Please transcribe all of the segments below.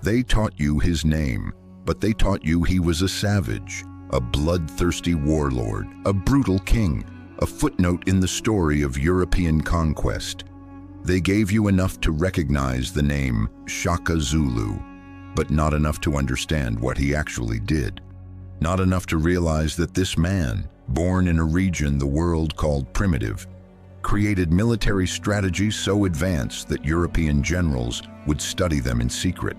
They taught you his name, but they taught you he was a savage, a bloodthirsty warlord, a brutal king, a footnote in the story of European conquest. They gave you enough to recognize the name Shaka Zulu, but not enough to understand what he actually did. Not enough to realize that this man, born in a region the world called primitive, created military strategies so advanced that European generals would study them in secret.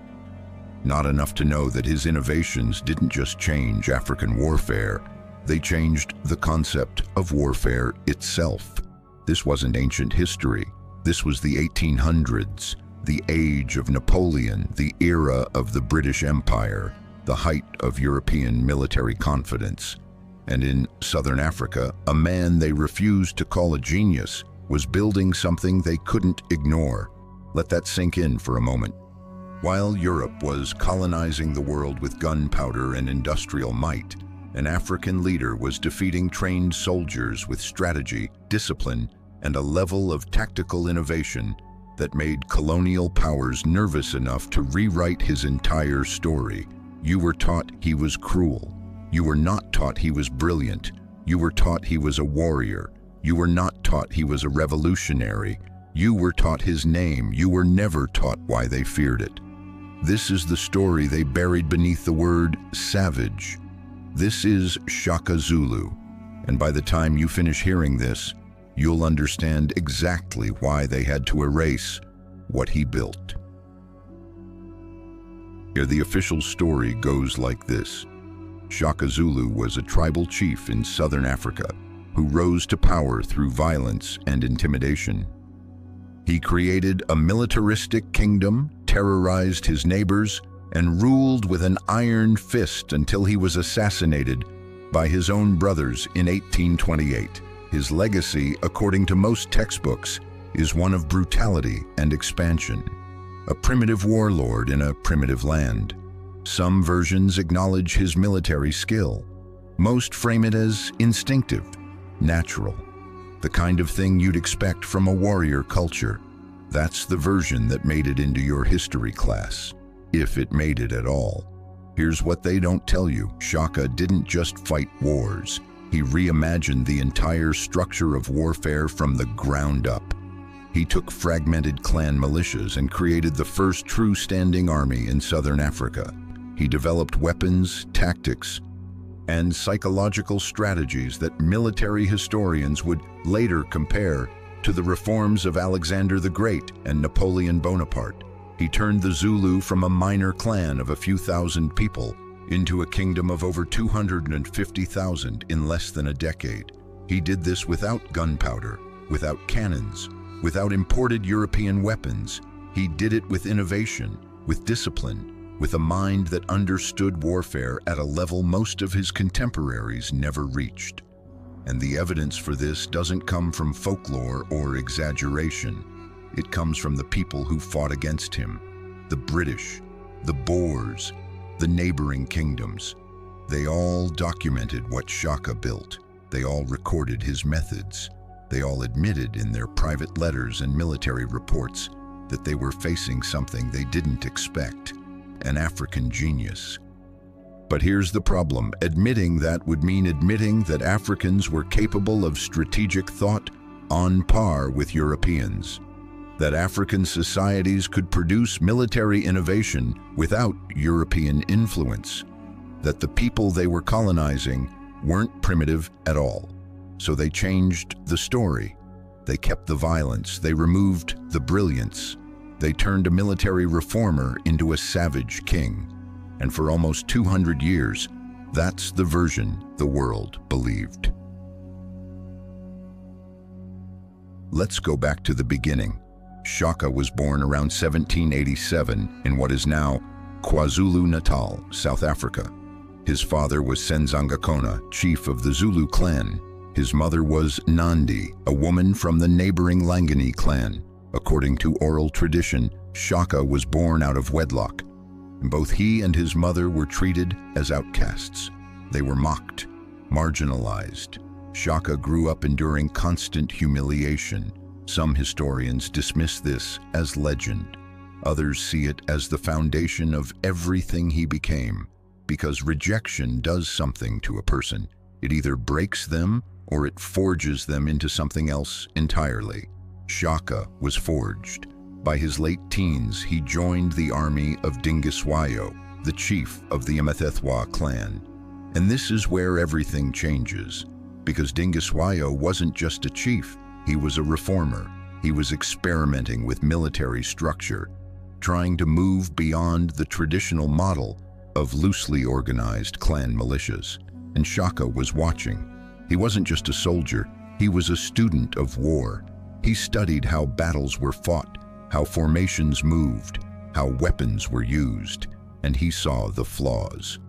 Not enough to know that his innovations didn't just change African warfare, they changed the concept of warfare itself. This wasn't ancient history. This was the 1800s, the age of Napoleon, the era of the British Empire, the height of European military confidence. And in southern Africa, a man they refused to call a genius was building something they couldn't ignore. Let that sink in for a moment. While Europe was colonizing the world with gunpowder and industrial might, an African leader was defeating trained soldiers with strategy, discipline, and a level of tactical innovation that made colonial powers nervous enough to rewrite his entire story. You were taught he was cruel. You were not taught he was brilliant. You were taught he was a warrior. You were not taught he was a revolutionary. You were taught his name. You were never taught why they feared it. This is the story they buried beneath the word savage. This is Shaka Zulu, and by the time you finish hearing this, you'll understand exactly why they had to erase what he built. Here, the official story goes like this. Shaka Zulu was a tribal chief in southern Africa who rose to power through violence and intimidation. He created a militaristic kingdom, terrorized his neighbors, and ruled with an iron fist until he was assassinated by his own brothers in 1828. His legacy, according to most textbooks, is one of brutality and expansion. A primitive warlord in a primitive land. Some versions acknowledge his military skill. Most frame it as instinctive, natural, the kind of thing you'd expect from a warrior culture. That's the version that made it into your history class, if it made it at all. Here's what they don't tell you. Shaka didn't just fight wars. He reimagined the entire structure of warfare from the ground up. He took fragmented clan militias and created the first true standing army in southern Africa. He developed weapons, tactics, and psychological strategies that military historians would later compare to the reforms of Alexander the Great and Napoleon Bonaparte. He turned the Zulu from a minor clan of a few thousand people into a kingdom of over 250,000 in less than a decade. He did this without gunpowder, without cannons, without imported European weapons. He did it with innovation, with discipline, with a mind that understood warfare at a level most of his contemporaries never reached. And the evidence for this doesn't come from folklore or exaggeration. It comes from the people who fought against him, the British, the Boers, the neighboring kingdoms. They all documented what Shaka built. They all recorded his methods. They all admitted in their private letters and military reports that they were facing something they didn't expect, an African genius. But here's the problem. Admitting that would mean admitting that Africans were capable of strategic thought on par with Europeans. That African societies could produce military innovation without European influence. That the people they were colonizing weren't primitive at all. So they changed the story. They kept the violence. They removed the brilliance. They turned a military reformer into a savage king. And for almost 200 years, that's the version the world believed. Let's go back to the beginning. Shaka was born around 1787 in what is now KwaZulu-Natal, South Africa. His father was Senzangakona, chief of the Zulu clan. His mother was Nandi, a woman from the neighboring Langani clan. According to oral tradition, Shaka was born out of wedlock. Both he and his mother were treated as outcasts. They were mocked, marginalized. Shaka grew up enduring constant humiliation. Some historians dismiss this as legend. Others see it as the foundation of everything he became, because rejection does something to a person. It either breaks them or it forges them into something else entirely. Shaka was forged. By his late teens, he joined the army of Dingiswayo, the chief of the Iklwa clan. And this is where everything changes, because Dingiswayo wasn't just a chief, he was a reformer. He was experimenting with military structure, trying to move beyond the traditional model of loosely organized clan militias. And Shaka was watching. He wasn't just a soldier, he was a student of war. He studied how battles were fought, how formations moved, how weapons were used, and he saw the flaws.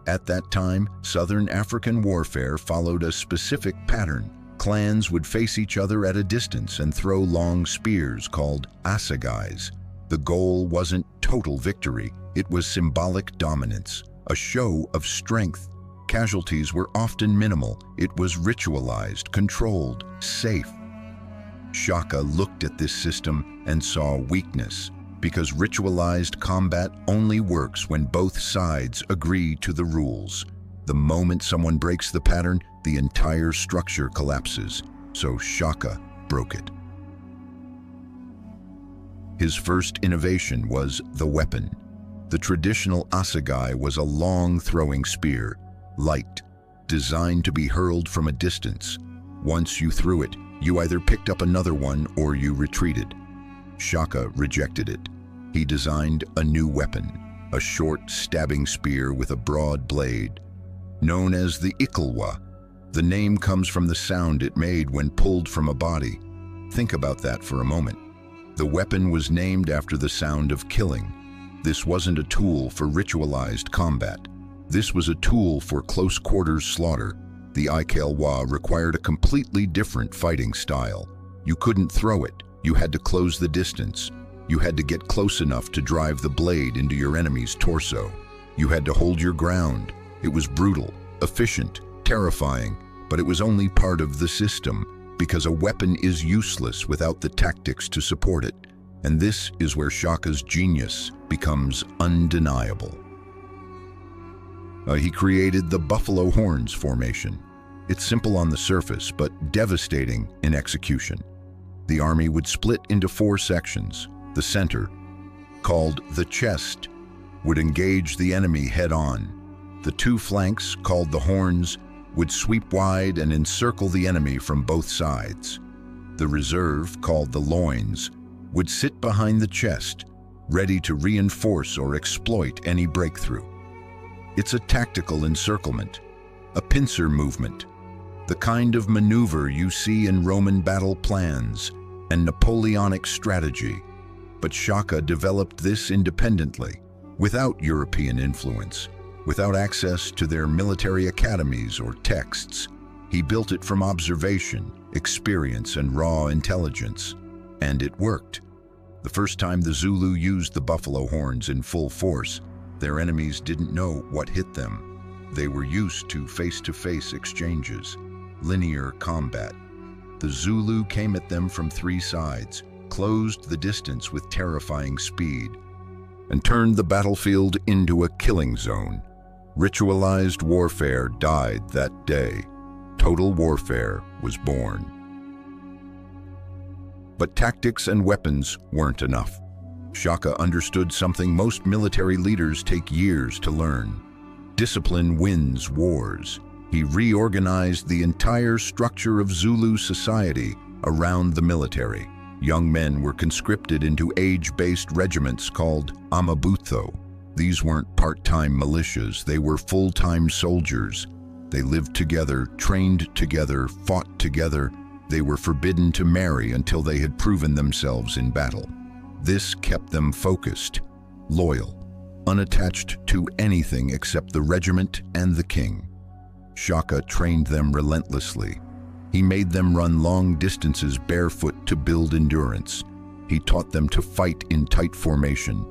At that time, Southern African warfare followed a specific pattern. Clans would face each other at a distance and throw long spears called assegais. The goal wasn't total victory, it was symbolic dominance, a show of strength. Casualties were often minimal. It was ritualized, controlled, safe. Shaka looked at this system and saw weakness, because ritualized combat only works when both sides agree to the rules. The moment someone breaks the pattern, the entire structure collapses. So Shaka broke it. His first innovation was the weapon. The traditional assegai was a long throwing spear, light, designed to be hurled from a distance. Once you threw it, you either picked up another one or you retreated. Shaka rejected it. He designed a new weapon, a short stabbing spear with a broad blade. Known as the iklwa, the name comes from the sound it made when pulled from a body. Think about that for a moment. The weapon was named after the sound of killing. This wasn't a tool for ritualized combat. This was a tool for close quarters slaughter. The iklwa required a completely different fighting style. You couldn't throw it. You had to close the distance. You had to get close enough to drive the blade into your enemy's torso. You had to hold your ground. It was brutal, efficient, terrifying, but it was only part of the system, because a weapon is useless without the tactics to support it. And this is where Shaka's genius becomes undeniable. He created the buffalo horns formation. It's simple on the surface, but devastating in execution. The army would split into 4 sections. The center, called the chest, would engage the enemy head-on. The 2 flanks, called the horns, would sweep wide and encircle the enemy from both sides. The reserve, called the loins, would sit behind the chest, ready to reinforce or exploit any breakthrough. It's a tactical encirclement, a pincer movement, the kind of maneuver you see in Roman battle plans and Napoleonic strategy. But Shaka developed this independently, without European influence, without access to their military academies or texts. He built it from observation, experience, and raw intelligence. And it worked. The first time the Zulu used the buffalo horns in full force, their enemies didn't know what hit them. They were used to face-to-face exchanges, linear combat. The Zulu came at them from 3 sides, closed the distance with terrifying speed, and turned the battlefield into a killing zone. Ritualized warfare died that day. Total warfare was born. But tactics and weapons weren't enough. Shaka understood something most military leaders take years to learn. Discipline wins wars. He reorganized the entire structure of Zulu society around the military. Young men were conscripted into age-based regiments called amabutho. These weren't part-time militias, they were full-time soldiers. They lived together, trained together, fought together. They were forbidden to marry until they had proven themselves in battle. This kept them focused, loyal, unattached to anything except the regiment and the king. Shaka trained them relentlessly. He made them run long distances barefoot to build endurance. He taught them to fight in tight formation,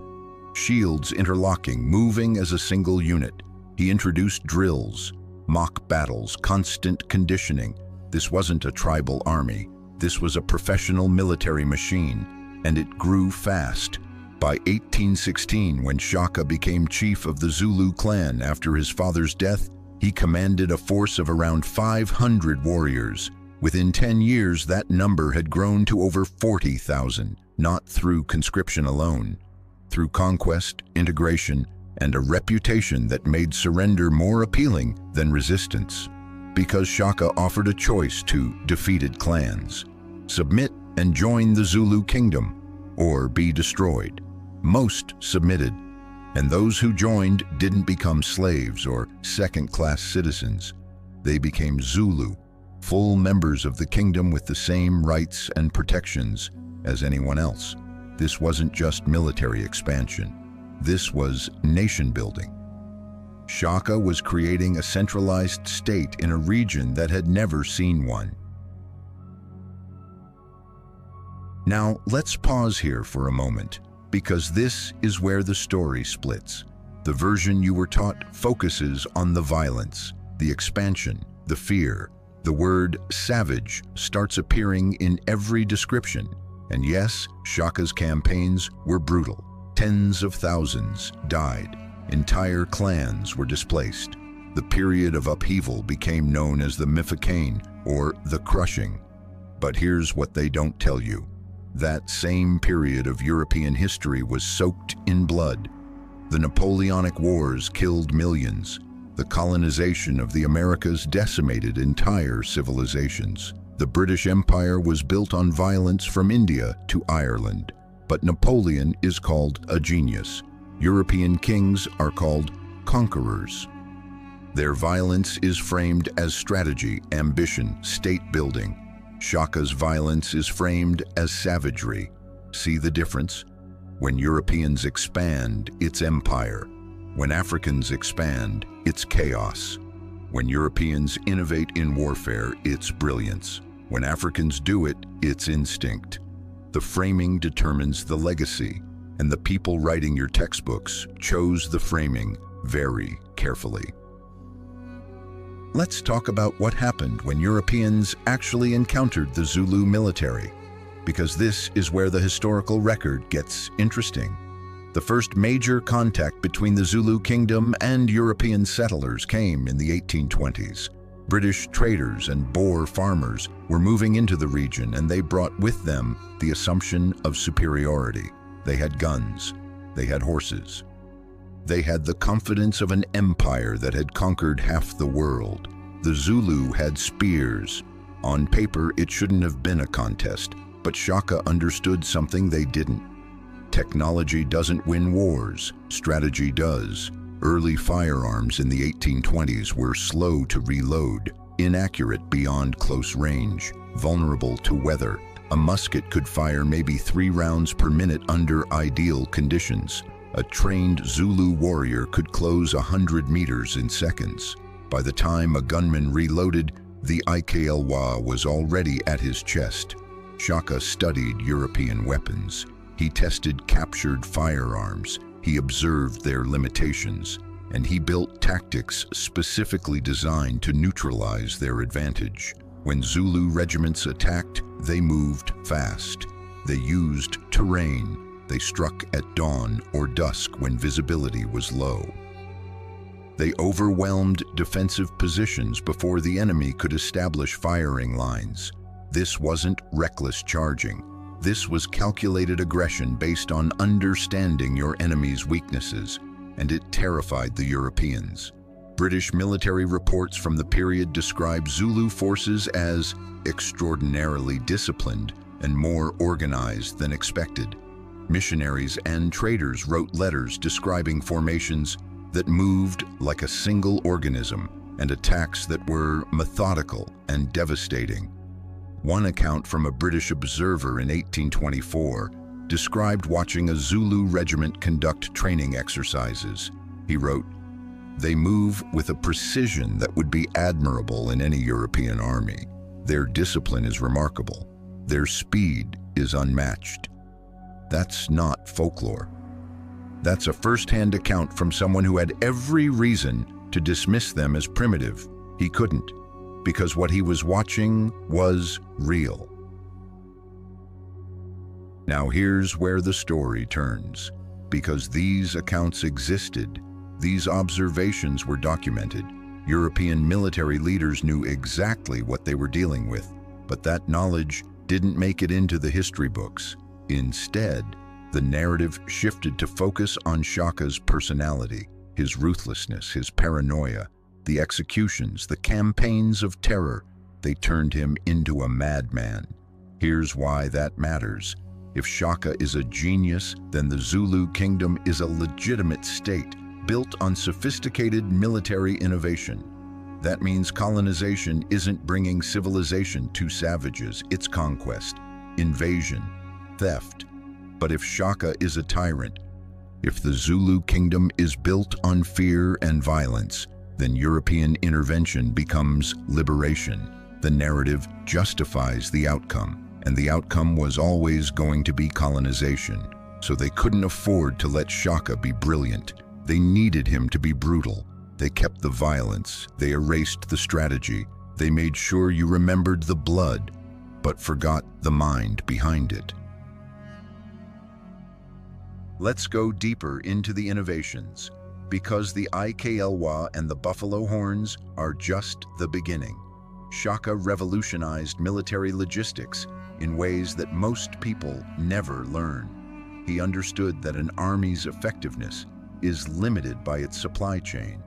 shields interlocking, moving as a single unit. He introduced drills, mock battles, constant conditioning. This wasn't a tribal army. This was a professional military machine, and it grew fast. By 1816, when Shaka became chief of the Zulu clan after his father's death, he commanded a force of around 500 warriors. Within 10 years, that number had grown to over 40,000, not through conscription alone, through conquest, integration, and a reputation that made surrender more appealing than resistance. Because Shaka offered a choice to defeated clans: submit and join the Zulu kingdom, or be destroyed. Most submitted, and those who joined didn't become slaves or second-class citizens. They became Zulu, full members of the kingdom with the same rights and protections as anyone else. This wasn't just military expansion. This was nation-building. Shaka was creating a centralized state in a region that had never seen one. Now, let's pause here for a moment, because this is where the story splits. The version you were taught focuses on the violence, the expansion, the fear. The word savage starts appearing in every description. And yes, Shaka's campaigns were brutal. Tens of thousands died. Entire clans were displaced. The period of upheaval became known as the Mifakane, or the crushing. But here's what they don't tell you. That same period of European history was soaked in blood. The Napoleonic Wars killed millions. The colonization of the Americas decimated entire civilizations. The British Empire was built on violence from India to Ireland. But Napoleon is called a genius. European kings are called conquerors. Their violence is framed as strategy, ambition, state building. Shaka's violence is framed as savagery. See the difference? When Europeans expand, it's empire. When Africans expand, it's chaos. When Europeans innovate in warfare, it's brilliance. When Africans do it, it's instinct. The framing determines the legacy, and the people writing your textbooks chose the framing very carefully. Let's talk about what happened when Europeans actually encountered the Zulu military, because this is where the historical record gets interesting. The first major contact between the Zulu kingdom and European settlers came in the 1820s. British traders and Boer farmers were moving into the region, and they brought with them the assumption of superiority. They had guns, they had horses. They had the confidence of an empire that had conquered half the world. The Zulu had spears. On paper, it shouldn't have been a contest, but Shaka understood something they didn't. Technology doesn't win wars, strategy does. Early firearms in the 1820s were slow to reload, inaccurate beyond close range, vulnerable to weather. A musket could fire maybe 3 rounds per minute under ideal conditions. A trained Zulu warrior could close 100 meters in seconds. By the time a gunman reloaded, the iklwa was already at his chest. Shaka studied European weapons. He tested captured firearms. He observed their limitations, and he built tactics specifically designed to neutralize their advantage. When Zulu regiments attacked, they moved fast. They used terrain. They struck at dawn or dusk when visibility was low. They overwhelmed defensive positions before the enemy could establish firing lines. This wasn't reckless charging. This was calculated aggression based on understanding your enemy's weaknesses, and it terrified the Europeans. British military reports from the period describe Zulu forces as extraordinarily disciplined and more organized than expected. Missionaries and traders wrote letters describing formations that moved like a single organism and attacks that were methodical and devastating. One account from a British observer in 1824 described watching a Zulu regiment conduct training exercises. He wrote, "They move with a precision that would be admirable in any European army. Their discipline is remarkable. Their speed is unmatched." That's not folklore. That's a first-hand account from someone who had every reason to dismiss them as primitive. He couldn't, because what he was watching was real. Now here's where the story turns. Because these accounts existed, these observations were documented, European military leaders knew exactly what they were dealing with, but that knowledge didn't make it into the history books. Instead, the narrative shifted to focus on Shaka's personality, his ruthlessness, his paranoia, the executions, the campaigns of terror. They turned him into a madman. Here's why that matters. If Shaka is a genius, then the Zulu kingdom is a legitimate state built on sophisticated military innovation. That means colonization isn't bringing civilization to savages, it's conquest, invasion, theft. But if Shaka is a tyrant, if the Zulu kingdom is built on fear and violence, then European intervention becomes liberation. The narrative justifies the outcome, and the outcome was always going to be colonization. So they couldn't afford to let Shaka be brilliant. They needed him to be brutal. They kept the violence, they erased the strategy, they made sure you remembered the blood, but forgot the mind behind it. Let's go deeper into the innovations, because the iklwa and the buffalo horns are just the beginning. Shaka revolutionized military logistics in ways that most people never learn. He understood that an army's effectiveness is limited by its supply chain.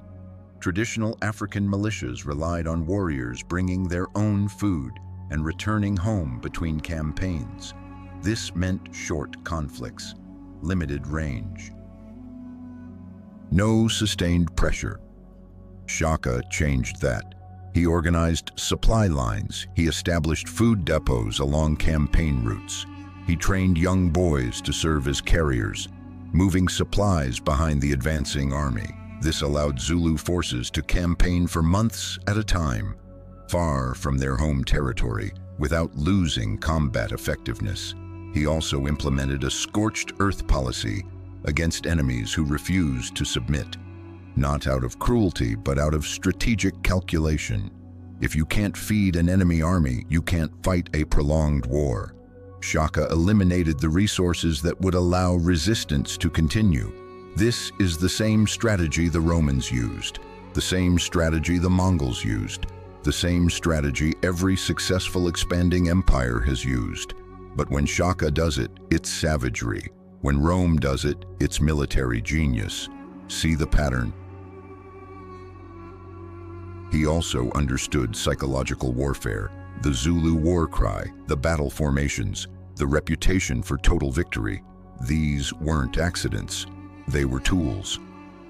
Traditional African militias relied on warriors bringing their own food and returning home between campaigns. This meant short conflicts, limited range. No sustained pressure. Shaka changed that. He organized supply lines. He established food depots along campaign routes. He trained young boys to serve as carriers, moving supplies behind the advancing army. This allowed Zulu forces to campaign for months at a time, far from their home territory, without losing combat effectiveness. He also implemented a scorched earth policy against enemies who refused to submit, not out of cruelty, but out of strategic calculation. If you can't feed an enemy army, you can't fight a prolonged war. Shaka eliminated the resources that would allow resistance to continue. This is the same strategy the Romans used, the same strategy the Mongols used, the same strategy every successful expanding empire has used. But when Shaka does it, it's savagery. When Rome does it, it's military genius. See the pattern? He also understood psychological warfare, the Zulu war cry, the battle formations, the reputation for total victory. These weren't accidents, they were tools.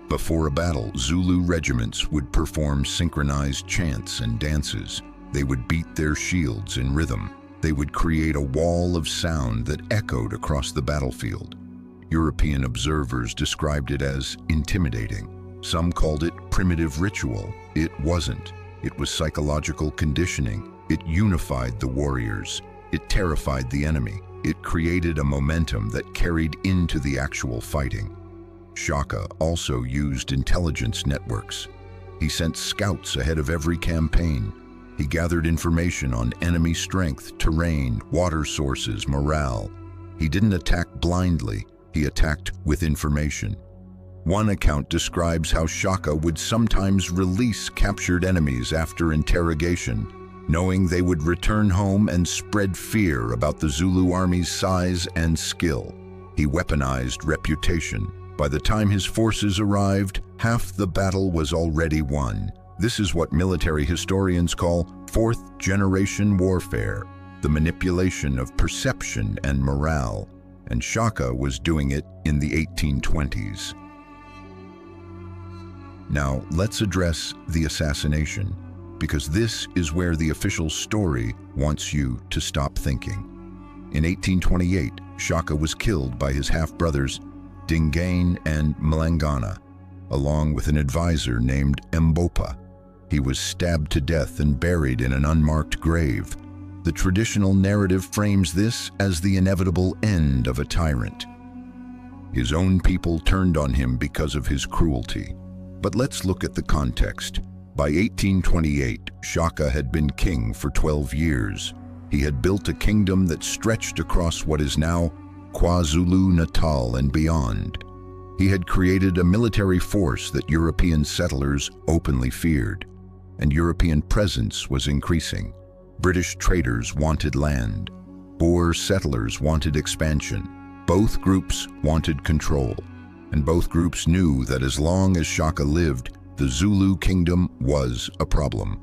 Before a battle, Zulu regiments would perform synchronized chants and dances. They would beat their shields in rhythm. They would create a wall of sound that echoed across the battlefield. European observers described it as intimidating. Some called it primitive ritual. It wasn't. It was psychological conditioning. It unified the warriors. It terrified the enemy. It created a momentum that carried into the actual fighting. Shaka also used intelligence networks. He sent scouts ahead of every campaign. He gathered information on enemy strength, terrain, water sources, morale. He didn't attack blindly. He attacked with information. One account describes how Shaka would sometimes release captured enemies after interrogation, knowing they would return home and spread fear about the Zulu army's size and skill. He weaponized reputation. By the time his forces arrived, half the battle was already won. This is what military historians call fourth-generation warfare, the manipulation of perception and morale, and Shaka was doing it in the 1820s. Now, let's address the assassination, because this is where the official story wants you to stop thinking. In 1828, Shaka was killed by his half-brothers Dingane and Mlangana, along with an advisor named Mbopa. He was stabbed to death and buried in an unmarked grave. The traditional narrative frames this as the inevitable end of a tyrant. His own people turned on him because of his cruelty. But let's look at the context. By 1828, Shaka had been king for 12 years. He had built a kingdom that stretched across what is now KwaZulu-Natal and beyond. He had created a military force that European settlers openly feared, and European presence was increasing. British traders wanted land. Boer settlers wanted expansion. Both groups wanted control, and both groups knew that as long as Shaka lived, the Zulu kingdom was a problem.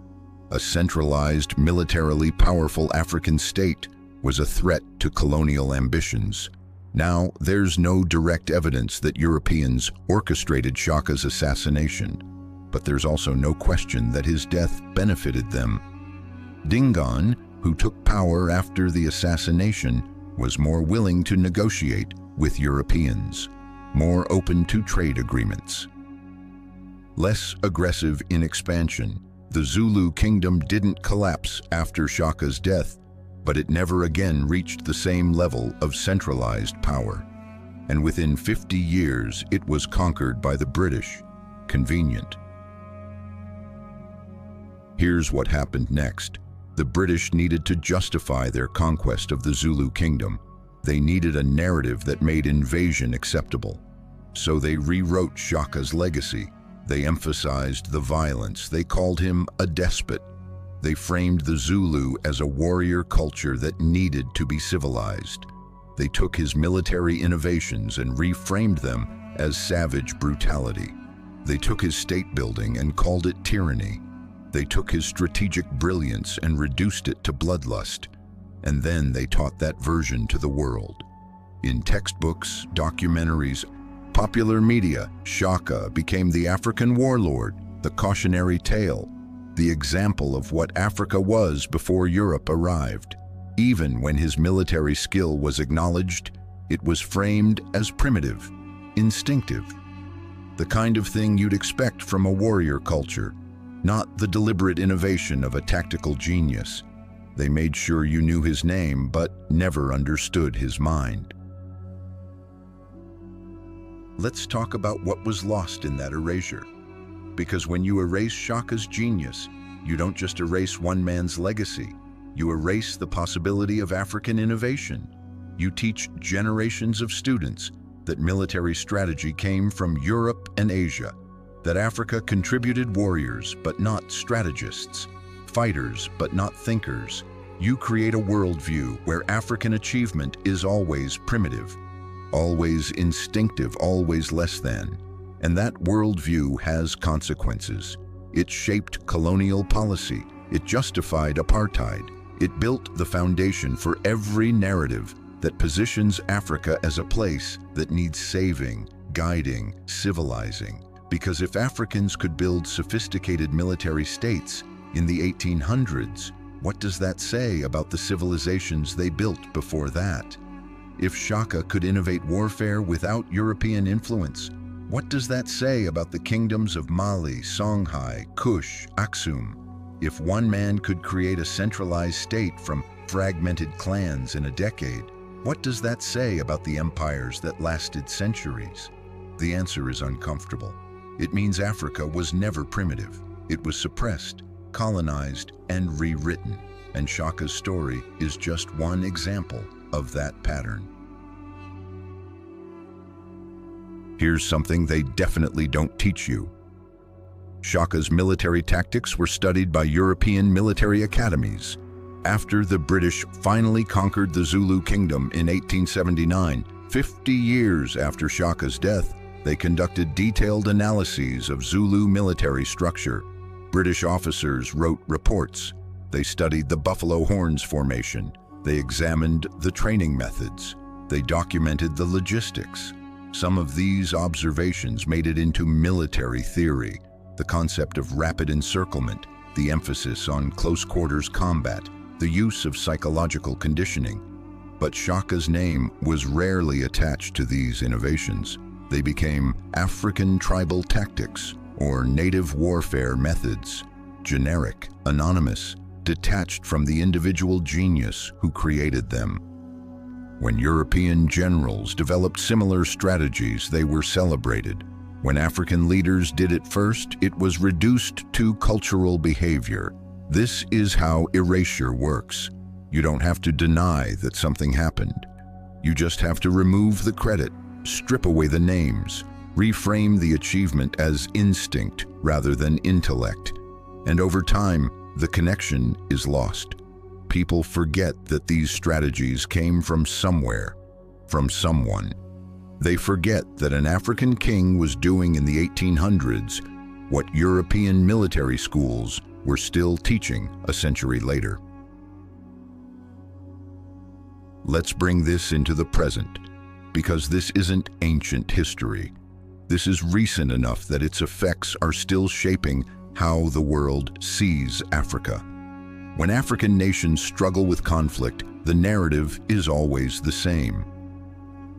A centralized, militarily powerful African state was a threat to colonial ambitions. Now, there's no direct evidence that Europeans orchestrated Shaka's assassination, but there's also no question that his death benefited them. Dingaan, who took power after the assassination, was more willing to negotiate with Europeans, more open to trade agreements. Less aggressive in expansion, the Zulu kingdom didn't collapse after Shaka's death, but it never again reached the same level of centralized power. And within 50 years, it was conquered by the British. Convenient. Here's what happened next. The British needed to justify their conquest of the Zulu kingdom. They needed a narrative that made invasion acceptable. So they rewrote Shaka's legacy. They emphasized the violence. They called him a despot. They framed the Zulu as a warrior culture that needed to be civilized. They took his military innovations and reframed them as savage brutality. They took his state building and called it tyranny. They took his strategic brilliance and reduced it to bloodlust. And then they taught that version to the world. In textbooks, documentaries, popular media, Shaka became the African warlord, the cautionary tale, the example of what Africa was before Europe arrived. Even when his military skill was acknowledged, it was framed as primitive, instinctive, the kind of thing you'd expect from a warrior culture, not the deliberate innovation of a tactical genius. They made sure you knew his name, but never understood his mind. Let's talk about what was lost in that erasure. Because when you erase Shaka's genius, you don't just erase one man's legacy, you erase the possibility of African innovation. You teach generations of students that military strategy came from Europe and Asia, that Africa contributed warriors but not strategists, fighters but not thinkers. You create a worldview where African achievement is always primitive, always instinctive, always less than. And that worldview has consequences. It shaped colonial policy. It justified apartheid. It built the foundation for every narrative that positions Africa as a place that needs saving, guiding, civilizing. Because if Africans could build sophisticated military states in the 1800s, what does that say about the civilizations they built before that? If Shaka could innovate warfare without European influence, what does that say about the kingdoms of Mali, Songhai, Kush, Aksum? If one man could create a centralized state from fragmented clans in a decade, what does that say about the empires that lasted centuries? The answer is uncomfortable. It means Africa was never primitive. It was suppressed, colonized, and rewritten. And Shaka's story is just one example of that pattern. Here's something they definitely don't teach you. Shaka's military tactics were studied by European military academies. After the British finally conquered the Zulu kingdom in 1879, 50 years after Shaka's death, they conducted detailed analyses of Zulu military structure. British officers wrote reports. They studied the buffalo horns formation. They examined the training methods. They documented the logistics. Some of these observations made it into military theory. The concept of rapid encirclement, the emphasis on close quarters combat, the use of psychological conditioning. But Shaka's name was rarely attached to these innovations. They became African tribal tactics or native warfare methods, generic, anonymous, detached from the individual genius who created them. When European generals developed similar strategies, they were celebrated. When African leaders did it first, it was reduced to cultural behavior. This is how erasure works. You don't have to deny that something happened. You just have to remove the credit, strip away the names, reframe the achievement as instinct rather than intellect. And over time, the connection is lost. People forget that these strategies came from somewhere, from someone. They forget that an African king was doing in the 1800s what European military schools were still teaching a century later. Let's bring this into the present, because this isn't ancient history. This is recent enough that its effects are still shaping how the world sees Africa. When African nations struggle with conflict, the narrative is always the same.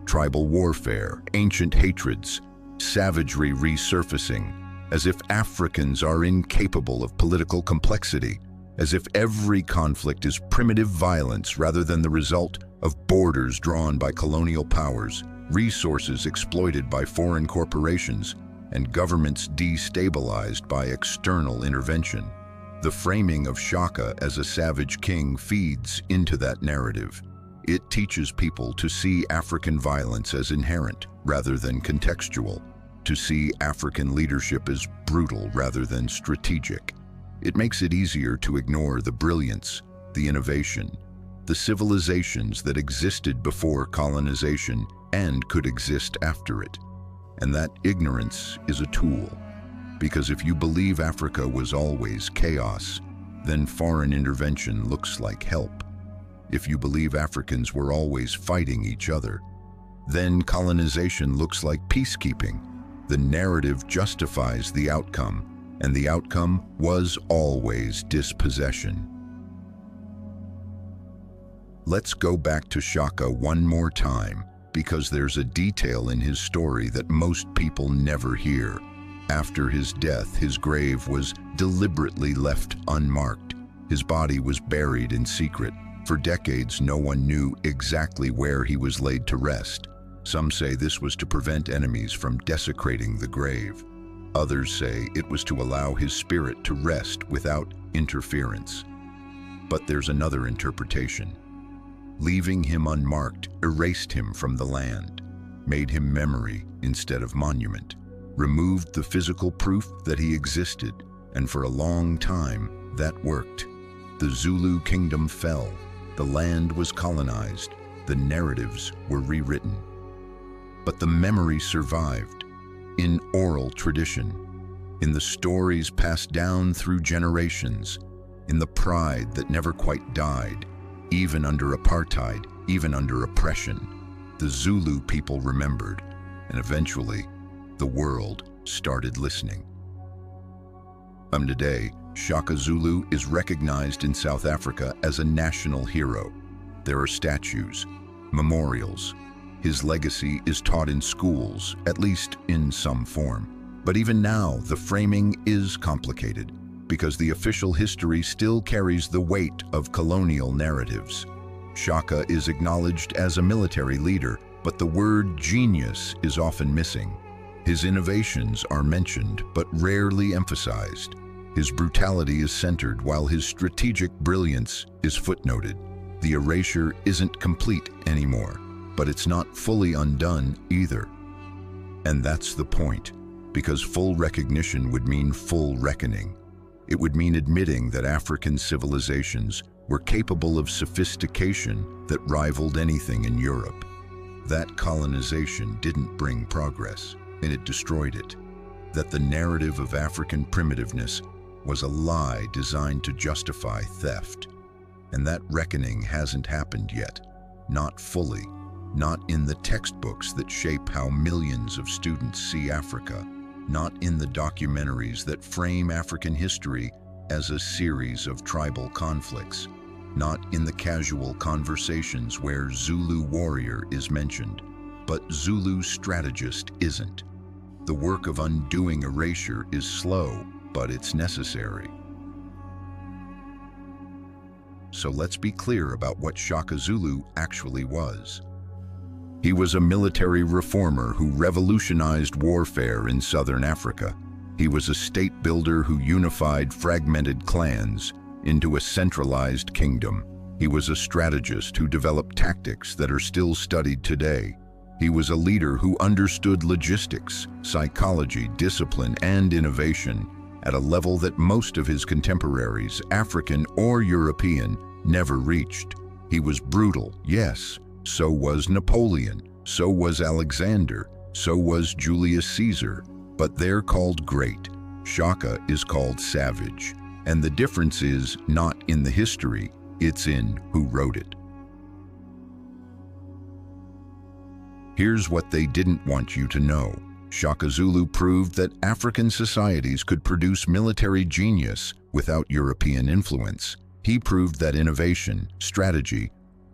Tribal warfare, ancient hatreds, savagery resurfacing, as if Africans are incapable of political complexity, as if every conflict is primitive violence rather than the result of borders drawn by colonial powers, resources exploited by foreign corporations, and governments destabilized by external intervention. The framing of Shaka as a savage king feeds into that narrative. It teaches people to see African violence as inherent rather than contextual, to see African leadership as brutal rather than strategic. It makes it easier to ignore the brilliance, the innovation, the civilizations that existed before colonization and could exist after it. And that ignorance is a tool, because if you believe Africa was always chaos, then foreign intervention looks like help. If you believe Africans were always fighting each other, then colonization looks like peacekeeping. The narrative justifies the outcome, and the outcome was always dispossession. Let's go back to Shaka one more time, because there's a detail in his story that most people never hear. After his death, his grave was deliberately left unmarked. His body was buried in secret. For decades, no one knew exactly where he was laid to rest. Some say this was to prevent enemies from desecrating the grave. Others say it was to allow his spirit to rest without interference. But there's another interpretation. Leaving him unmarked erased him from the land, made him memory instead of monument, removed the physical proof that he existed, and for a long time that worked. The Zulu kingdom fell, the land was colonized, the narratives were rewritten. But the memory survived, in oral tradition, in the stories passed down through generations, in the pride that never quite died, even under apartheid, even under oppression. The Zulu people remembered, and eventually, the world started listening. Today, Shaka Zulu is recognized in South Africa as a national hero. There are statues, memorials. His legacy is taught in schools, at least in some form. But even now, the framing is complicated, because the official history still carries the weight of colonial narratives. Shaka is acknowledged as a military leader, but the word genius is often missing. His innovations are mentioned, but rarely emphasized. His brutality is centered, while his strategic brilliance is footnoted. The erasure isn't complete anymore, but it's not fully undone either. And that's the point, because full recognition would mean full reckoning. It would mean admitting that African civilizations were capable of sophistication that rivaled anything in Europe. That colonization didn't bring progress, and it destroyed it. That the narrative of African primitiveness was a lie designed to justify theft. And that reckoning hasn't happened yet, not fully, not in the textbooks that shape how millions of students see Africa, not in the documentaries that frame African history as a series of tribal conflicts, not in the casual conversations where Zulu warrior is mentioned, but Zulu strategist isn't. The work of undoing erasure is slow, but it's necessary. So let's be clear about what Shaka Zulu actually was. He was a military reformer who revolutionized warfare in southern Africa. He was a state builder who unified fragmented clans into a centralized kingdom. He was a strategist who developed tactics that are still studied today. He was a leader who understood logistics, psychology, discipline, and innovation at a level that most of his contemporaries, African or European, never reached. He was brutal, yes, so was Napoleon, so was Alexander, so was Julius Caesar, but they're called great. Shaka is called savage, and the difference is not in the history, it's in who wrote it. Here's what they didn't want you to know. Shaka Zulu proved that African societies could produce military genius without European influence. He proved that innovation, strategy,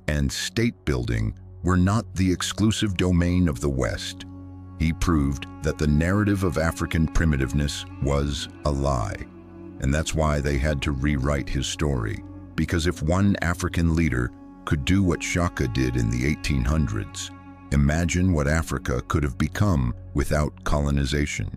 and state building were not the exclusive domain of the West. He proved that the narrative of African primitiveness was a lie. And that's why they had to rewrite his story. Because if one African leader could do what Shaka did in the 1800s, imagine what Africa could have become without colonization.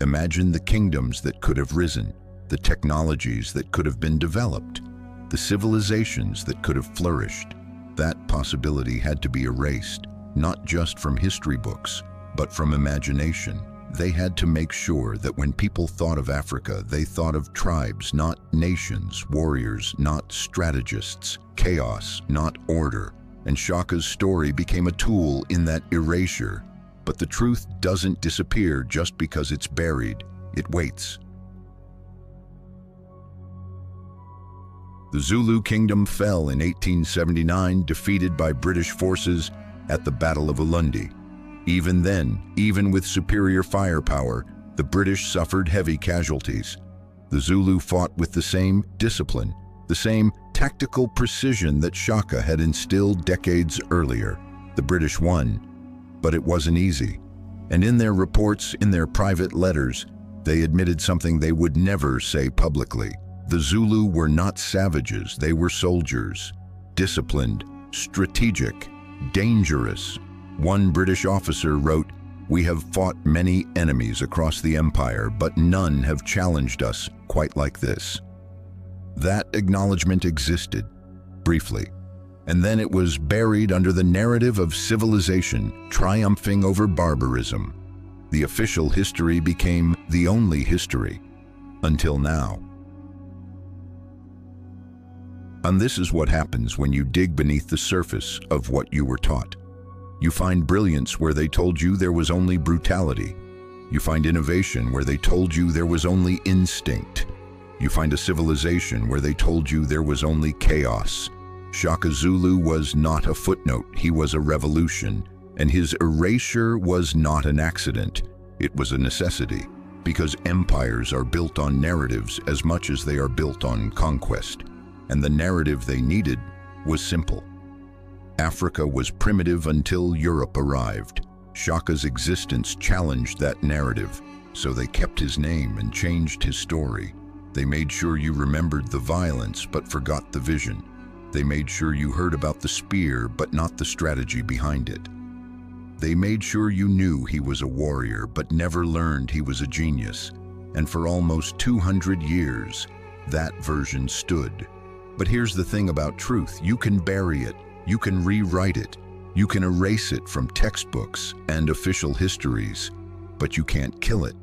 Imagine the kingdoms that could have risen, the technologies that could have been developed, the civilizations that could have flourished. That possibility had to be erased, not just from history books, but from imagination. They had to make sure that when people thought of Africa, they thought of tribes, not nations, warriors, not strategists, chaos, not order. And Shaka's story became a tool in that erasure. But the truth doesn't disappear just because it's buried. It waits. The Zulu kingdom fell in 1879, defeated by British forces at the Battle of Ulundi. Even then, even with superior firepower, the British suffered heavy casualties. The Zulu fought with the same discipline, the same tactical precision that Shaka had instilled decades earlier. The British won, but it wasn't easy. And in their reports, in their private letters, they admitted something they would never say publicly. The Zulu were not savages, they were soldiers. Disciplined, strategic, dangerous. One British officer wrote, "We have fought many enemies across the empire, but none have challenged us quite like this." That acknowledgement existed, briefly, and then it was buried under the narrative of civilization triumphing over barbarism. The official history became the only history, until now. And this is what happens when you dig beneath the surface of what you were taught. You find brilliance where they told you there was only brutality. You find innovation where they told you there was only instinct. You find a civilization where they told you there was only chaos. Shaka Zulu was not a footnote, he was a revolution, and his erasure was not an accident. It was a necessity, because empires are built on narratives as much as they are built on conquest. And the narrative they needed was simple. Africa was primitive until Europe arrived. Shaka's existence challenged that narrative, so they kept his name and changed his story. They made sure you remembered the violence but forgot the vision. They made sure you heard about the spear but not the strategy behind it. They made sure you knew he was a warrior but never learned he was a genius. And for almost 200 years, that version stood. But here's the thing about truth, you can bury it. You can rewrite it. You can erase it from textbooks and official histories, but you can't kill it,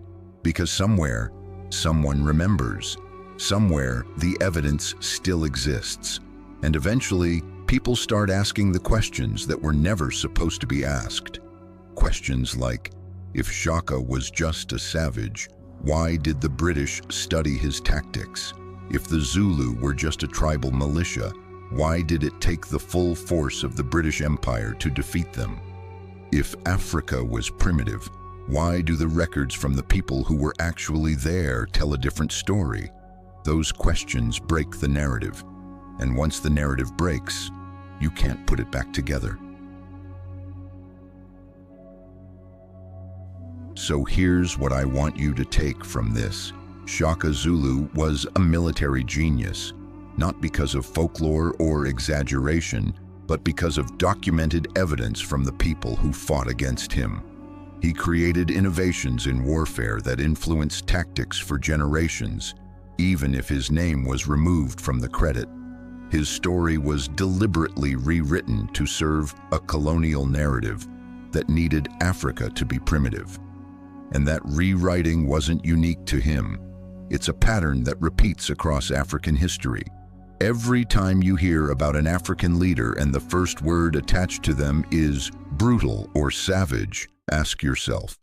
because somewhere, someone remembers. Somewhere, the evidence still exists. And eventually, people start asking the questions that were never supposed to be asked. Questions like, if Shaka was just a savage, why did the British study his tactics? If the Zulu were just a tribal militia, why did it take the full force of the British Empire to defeat them? If Africa was primitive, why do the records from the people who were actually there tell a different story? Those questions break the narrative, and once the narrative breaks, you can't put it back together. So here's what I want you to take from this. Shaka Zulu was a military genius. Not because of folklore or exaggeration, but because of documented evidence from the people who fought against him. He created innovations in warfare that influenced tactics for generations, even if his name was removed from the credit. His story was deliberately rewritten to serve a colonial narrative that needed Africa to be primitive. And that rewriting wasn't unique to him. It's a pattern that repeats across African history. Every time you hear about an African leader and the first word attached to them is brutal or savage, ask yourself,